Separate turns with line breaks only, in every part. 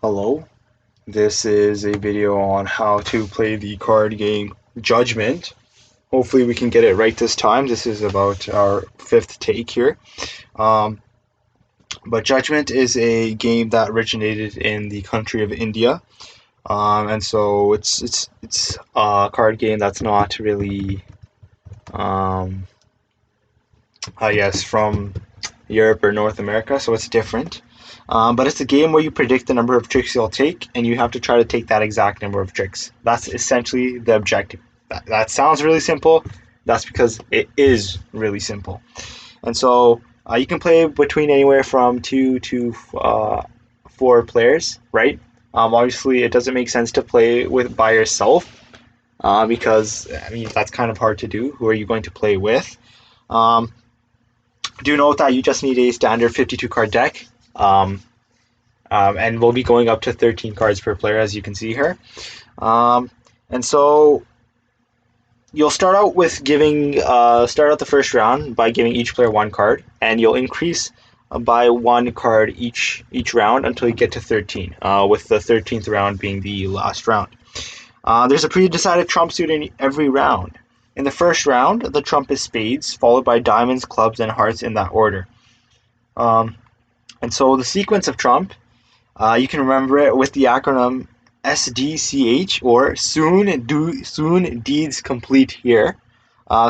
Hello, this is a video on how to play the card game Judgment. Hopefully we can get it right this time. This is about our fifth take here. Um, but Judgment is a game that originated in the country of India. And so it's a card game that's not really, um, I guess, from Europe or North America, so it's different. But it's a game where you predict the number of tricks you'll take, and you have to try to take that exact number of tricks. That's essentially the objective. That sounds really simple. That's because it is really simple. And so you can play between anywhere from 2 to 4 players, right? Obviously, it doesn't make sense to play with by yourself because I mean that's kind of hard to do. Who are you going to play with? Um, do note that you just need a standard 52 card deck. And we'll be going up to 13 cards per player, as you can see here. And so you'll start out with giving start out the first round by giving each player 1 card, and you'll increase by 1 card each round until you get to 13, with the 13th round being the last round. There's a pre-decided trump suit in every round. In the first round, the trump is spades, followed by diamonds, clubs, and hearts in that order. And so the sequence of trump, you can remember it with the acronym SDCH, or soon deeds complete here.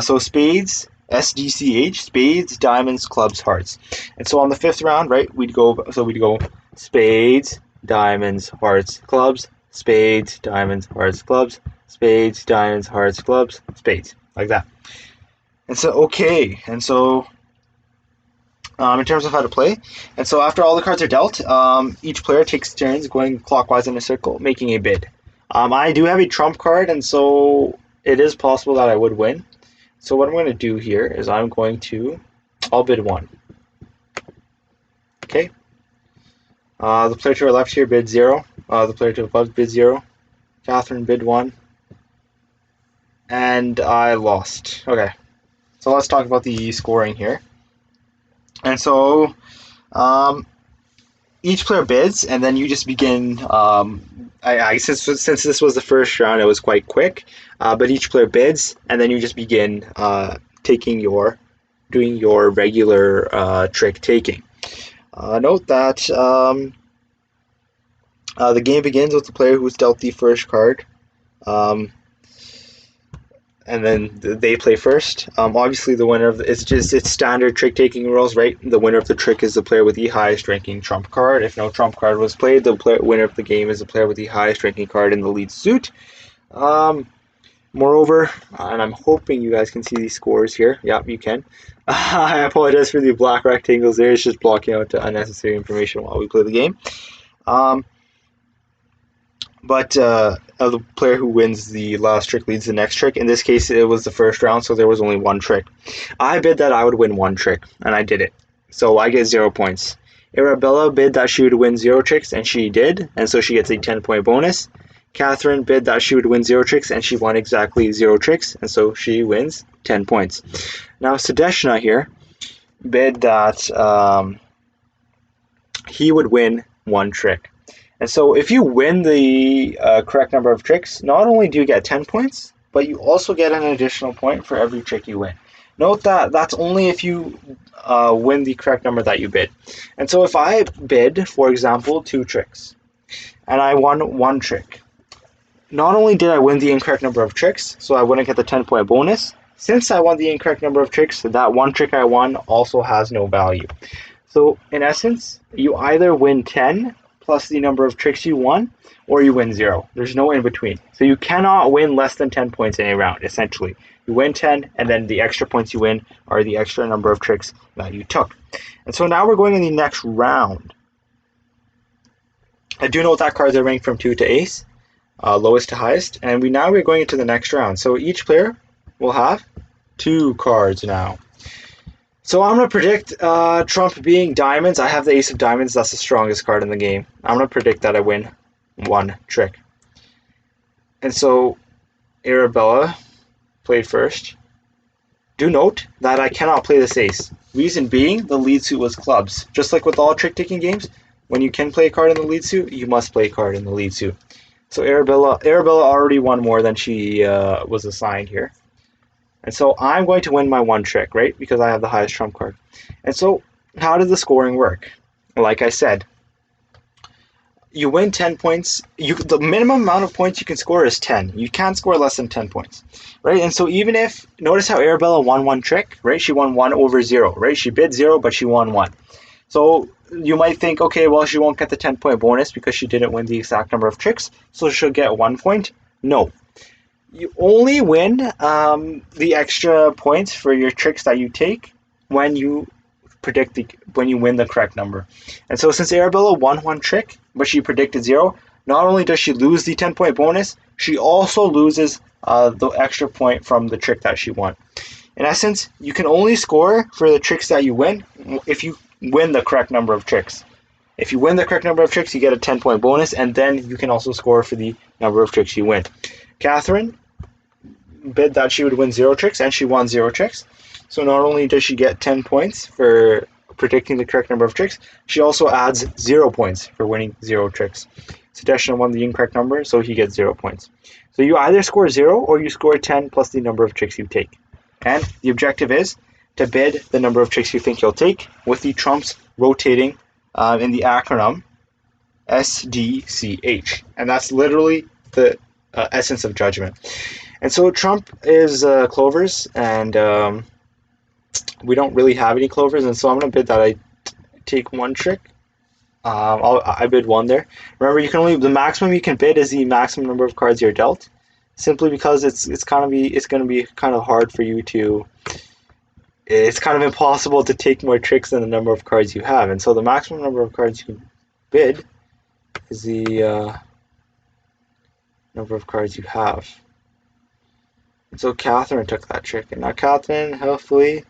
So spades, SDCH, spades, diamonds, clubs, hearts. And so on the 5th round, right, we'd go spades, diamonds, hearts, clubs, spades, diamonds, hearts, clubs, spades, diamonds, hearts, clubs, spades, like that. And so in terms of how to play. And so after all the cards are dealt, each player takes turns going clockwise in a circle, making a bid. I do have a trump card, and so it is possible that I would win. So what I'm going to do here is I'll bid 1. Okay. The player to our left here bid 0. The player to the left bid 0. Catherine bid 1. And I lost. Okay. So let's talk about the scoring here. And so each player bids, and then you just begin. Since this was the first round, it was quite quick. But each player bids, and then you just begin doing your regular trick taking. Note that the game begins with the player who's dealt the first card. And then they play first. Obviously, the winner of it's standard trick taking rules, right? The winner of the trick is the player with the highest ranking trump card. If no trump card was played, the winner of the game is the player with the highest ranking card in the lead suit. Moreover, and I'm hoping you guys can see these scores here. Yeah, you can. I apologize for the black rectangles there. It's just blocking out unnecessary information while we play the game. But the player who wins the last trick leads the next trick. In this case, it was the first round, so there was only 1 trick. I bid that I would win 1 trick, and I did it. So I get 0 points. Arabella bid that she would win 0 tricks, and she did, and so she gets a 10-point bonus. Catherine bid that she would win 0 tricks, and she won exactly 0 tricks, and so she wins 10 points. Now Sadeshna here bid that he would win 1 trick. And so if you win the correct number of tricks, not only do you get 10 points, but you also get an additional point for every trick you win. Note that that's only if you win the correct number that you bid. And so if I bid, for example, 2 tricks, and I won 1 trick, not only did I win the incorrect number of tricks, so I wouldn't get the 10-point bonus, since I won the incorrect number of tricks, that 1 trick I won also has no value. So in essence, you either win 10 plus the number of tricks you won, or you win 0. There's no in between. So you cannot win less than 10 points in a round, essentially. You win 10, and then the extra points you win are the extra number of tricks that you took. And so now we're going in the next round. I do note that cards are ranked from 2 to ace, lowest to highest, and we're going into the next round. So each player will have 2 cards now. So I'm going to predict trump being diamonds. I have the ace of diamonds. That's the strongest card in the game. I'm going to predict that I win 1 trick. And so Arabella played first. Do note that I cannot play this ace. Reason being, the lead suit was clubs. Just like with all trick-taking games, When you can play a card in the lead suit, you must play a card in the lead suit. So Arabella already won more than she was assigned here. And so I'm going to win my one trick, right? Because I have the highest trump card. And so how does the scoring work? Like I said, you win 10 points. The minimum amount of points you can score is 10. You can't score less than 10 points, right? And so even if, notice how Arabella won one trick, right? She won 1 over 0, right? She bid 0, but she won 1. So you might think, okay, well, she won't get the 10-point bonus because she didn't win the exact number of tricks, so she'll get 1 point. No. You only win the extra points for your tricks that you take when you when you win the correct number. And so since Arabella won one trick, but she predicted 0, not only does she lose the 10-point bonus, she also loses the extra point from the trick that she won. In essence, you can only score for the tricks that you win if you win the correct number of tricks. If you win the correct number of tricks, you get a 10-point bonus, and then you can also score for the number of tricks you win. Catherine bid that she would win 0 tricks, and she won 0 tricks. So not only does she get 10 points for predicting the correct number of tricks, she also adds 0 points for winning 0 tricks. Sudeshna won the incorrect number, so he gets 0 points. So you either score 0 or you score 10 plus the number of tricks you take. And the objective is to bid the number of tricks you think you'll take, with the trumps rotating in the acronym SDCH. And that's literally the essence of Judgment. And so trump is clovers, and we don't really have any clovers, and so I'm going to bid that I take one trick. I bid 1 there. Remember, you can only, the maximum you can bid is the maximum number of cards you're dealt, simply because it's going to be kind of hard for you to. It's kind of impossible to take more tricks than the number of cards you have, and so the maximum number of cards you can bid is the number of cards you have. And so Catherine took that trick, and now Catherine, hopefully,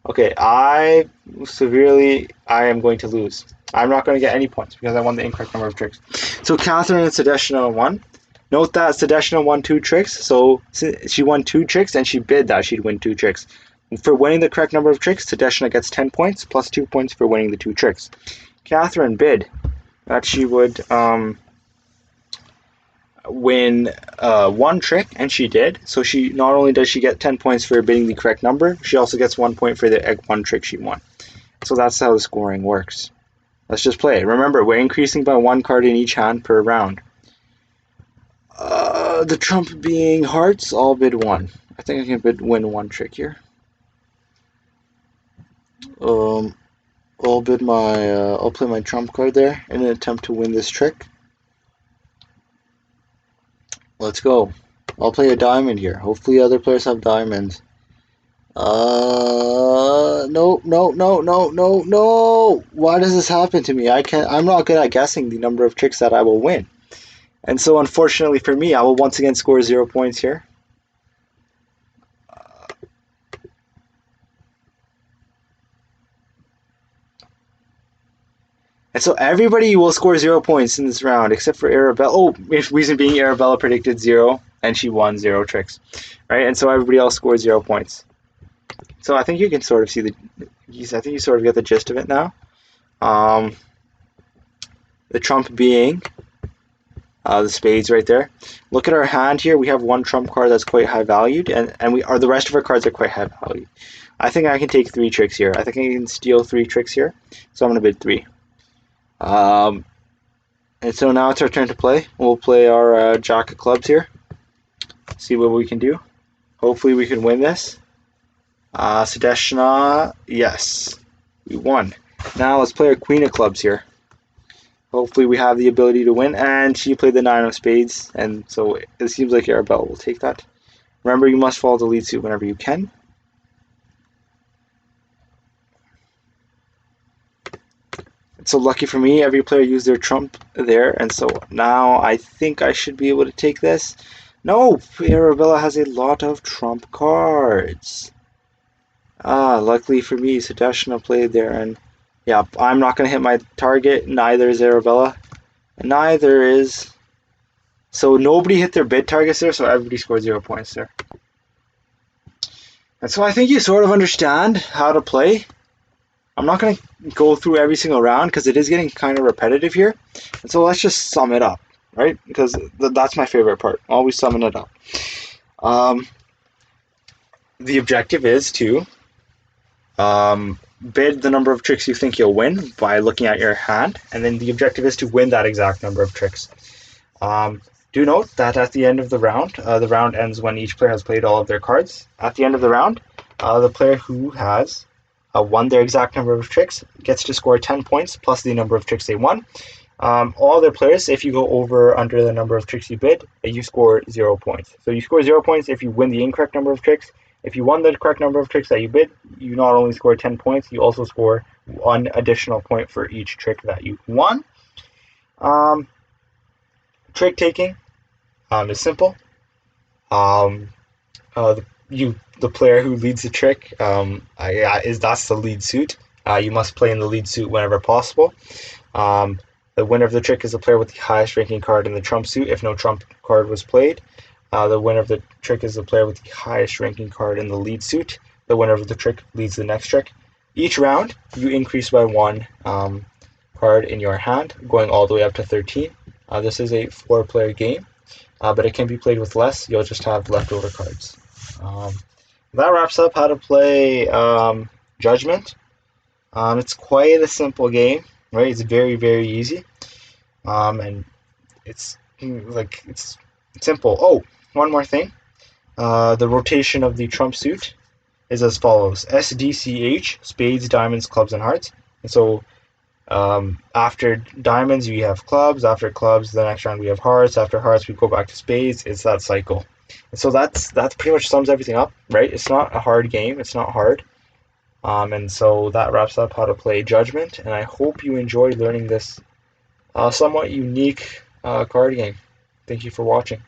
okay, I am going to lose. I'm not going to get any points because I won the incorrect number of tricks. So Catherine and Sudeshna won. Note that Sudeshna won 2 tricks, so she won 2 tricks, and she bid that she'd win 2 tricks. For winning the correct number of tricks, Sudeshna gets 10 points plus 2 points for winning the 2 tricks. Catherine bid that she would win 1 trick, and she did. So she not only does she get 10 points for bidding the correct number, she also gets 1 point for the 1 trick she won. So that's how the scoring works. Let's just play. Remember, we're increasing by 1 card in each hand per round. The trump being hearts, I'll bid 1. I think I can win 1 trick here. I'll bid my I'll play my trump card there in an attempt to win this trick. Let's go. I'll play a diamond here. Hopefully other players have diamonds. No. Why does this happen to me? I'm not good at guessing the number of tricks that I will win. And so unfortunately for me, I will once again score 0 points here. And so everybody will score 0 points in this round, except for Arabella. Oh, reason being Arabella predicted 0, and she won 0 tricks, right? And so everybody else scored 0 points. So I think you can sort of see I think you sort of get the gist of it now. The trump being the spades right there. Look at our hand here. We have 1 trump card that's quite high valued, and the rest of our cards are quite high valued. I think I can take 3 tricks here. I think I can steal 3 tricks here, so I'm going to bid 3. And so now it's our turn to play. We'll play our jack of clubs here. See what we can do. Hopefully we can win this. Sudeshna, yes, we won. Now let's play our queen of clubs here. Hopefully we have the ability to win. And she played the 9 of spades, and so it seems like Arabella will take that. Remember, you must follow the lead suit whenever you can. So lucky for me, every player used their trump there, and so now I think I should be able to take this. No, Arabella has a lot of trump cards. Luckily for me, Sudeshna played there, and yeah, I'm not going to hit my target, neither is Arabella, and neither is... So nobody hit their bid targets there, so everybody scored 0 points there. And so I think you sort of understand how to play. I'm not going to go through every single round because it is getting kind of repetitive here. And so let's just sum it up, right? Because that's my favorite part. Always summing it up. Um, the objective is to bid the number of tricks you think you'll win by looking at your hand, and then the objective is to win that exact number of tricks. Um, do note that at the end of the round ends when each player has played all of their cards. At the end of the round, the player who has won their exact number of tricks gets to score 10 points plus the number of tricks they won. All other players, if you go over under the number of tricks you bid, you score 0 points. So you score 0 points if you win the incorrect number of tricks. If you won the correct number of tricks that you bid, you not only score 10 points, you also score 1 additional point for each trick that you won. Trick taking is simple. The player who leads the trick that's the lead suit. You must play in the lead suit whenever possible. The winner of the trick is the player with the highest ranking card in the trump suit if no trump card was played. The winner of the trick is the player with the highest ranking card in the lead suit. The winner of the trick leads the next trick. Each round, you increase by 1 card in your hand, going all the way up to 13. This is a 4-player game, but it can be played with less. You'll just have leftover cards. That wraps up how to play Judgment. It's quite a simple game, right? It's very, very easy, and it's simple. Oh, one more thing. The rotation of the trump suit is as follows: SDCH, spades, diamonds, clubs, and hearts. And so after diamonds, we have clubs. After clubs, the next round we have hearts. After hearts, we go back to spades. It's that cycle. And so that's pretty much sums everything up, right? It's not a hard game. It's not hard. And so that wraps up how to play Judgment. And I hope you enjoy learning this somewhat unique card game. Thank you for watching.